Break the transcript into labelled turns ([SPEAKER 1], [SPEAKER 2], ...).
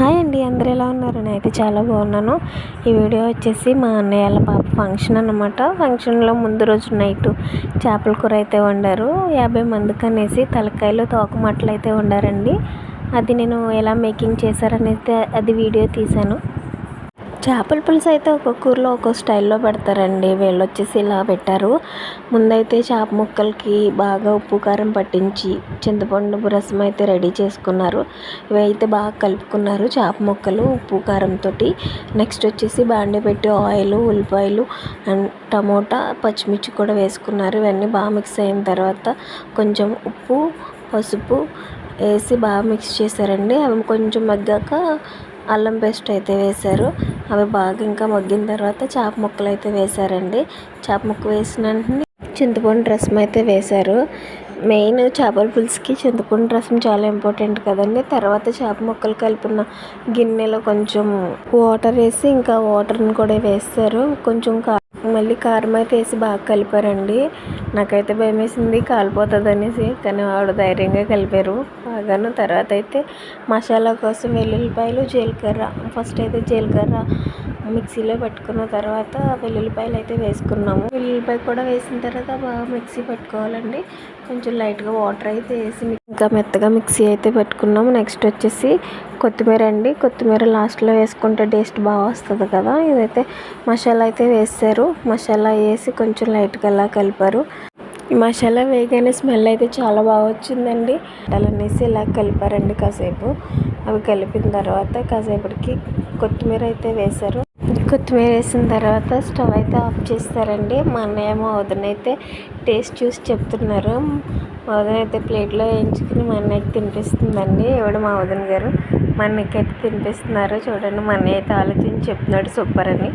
[SPEAKER 1] Hi అండి, అందరూ ఎలా ఉన్నారు? నేనైతే చాలా బాగున్నాను. ఈ వీడియో వచ్చేసి మా అన్నయ్య వాళ్ళ పాప ఫంక్షన్ అన్నమాట. ఫంక్షన్లో ముందు రోజు నైట్ చేపల కూర అయితే వండారు. 50 మందికి అనేసి తలకాయలు తోకమట్టలు అయితే వండారండి. అది నేను ఎలా మేకింగ్ చేశారనేది అది వీడియో తీశాను. చేపల పులుసు అయితే ఒక్కొక్క ఊరిలో ఒక్కొక్క స్టైల్లో పెడతారండి. వీళ్ళు వచ్చేసి ఇలా పెట్టారు. ముందైతే చేప ముక్కలకి బాగా ఉప్పు కారం పట్టించి చింతపండు రసం అయితే రెడీ చేసుకున్నారు. ఇవైతే బాగా కలుపుకున్నారు చేప ముక్కలు ఉప్పు కారంతో. నెక్స్ట్ వచ్చేసి బాండీ పెట్టి ఆయిల్, ఉల్లిపాయలు అండ్ టమోటా, పచ్చిమిర్చి కూడా వేసుకున్నారు. ఇవన్నీ బాగా మిక్స్ అయిన తర్వాత కొంచెం ఉప్పు, పసుపు వేసి బాగా మిక్స్ చేశారండి. అవి కొంచెం మగ్గాక అల్లం పేస్ట్ అయితే వేశారు. అవి బాగా ఇంకా మగ్గిన తర్వాత చేప ముక్కలు అయితే వేశారండి. చేప ముక్క వేసిన వెంటనే చింతపండు రసం అయితే వేశారు. మెయిన్ చేపల పులుసుకి చింతపండు రసం చాలా ఇంపార్టెంట్ కదండి. తర్వాత చేప ముక్కలు కలిపిన గిన్నెలో కొంచెం వాటర్ వేసి ఇంకా వాటర్ని కూడా వేస్తారు. కొంచెం మళ్ళీ కారం అయితే వేసి బాగా కలిపారండి. నాకైతే భయం వేసింది కాలిపోతుంది అనేసి, కానీ ఆవిడ ధైర్యంగా కలిపారు బాగాను. తర్వాత అయితే మసాలా కోసం వెల్లుల్లిపాయలు, జీలకర్ర, ఫస్ట్ అయితే జీలకర్ర మిక్సీలో పెట్టుకున్న తర్వాత వెల్లుల్లిపాయలు అయితే వేసుకున్నాము. వెల్లుల్లిపాయ కూడా వేసిన తర్వాత బాగా మిక్సీ పెట్టుకోవాలండి. కొంచెం లైట్గా వాటర్ అయితే వేసి ఇంకా మెత్తగా మిక్సీ అయితే పెట్టుకున్నాము. నెక్స్ట్ వచ్చేసి కొత్తిమీర అండి. కొత్తిమీర లాస్ట్లో వేసుకుంటే టేస్ట్ బాగా వస్తుంది కదా. ఇదైతే మసాలా అయితే వేసారు. మసాలా వేసి కొంచెం లైట్గా అలా కలిపారు. ఈ మసాలా వేయగానే స్మెల్ అయితే చాలా బాగా వచ్చిందండి. అలానేసి ఇలా కలిపారండి కాసేపు. అవి కలిపిన తర్వాత కాసేపటికి కొత్తిమీర అయితే వేశారు. కొత్తిమీర వేసిన తర్వాత స్టవ్ అయితే ఆఫ్ చేస్తారండి. మా అన్నయ్య మా వదిన అయితే టేస్ట్ చూసి చెప్తున్నారు. మా వదిన అయితే ప్లేట్లో వేయించుకుని మా అన్నయ్యకి తినిపిస్తుందండి. ఎవడు మా వదిన గారు మా అన్నయ్యకి అయితే తినిపిస్తున్నారు. చూడండి, మా అన్నయ్య అయితే ఆలోచించి చెప్తున్నాడు సూపర్ అని.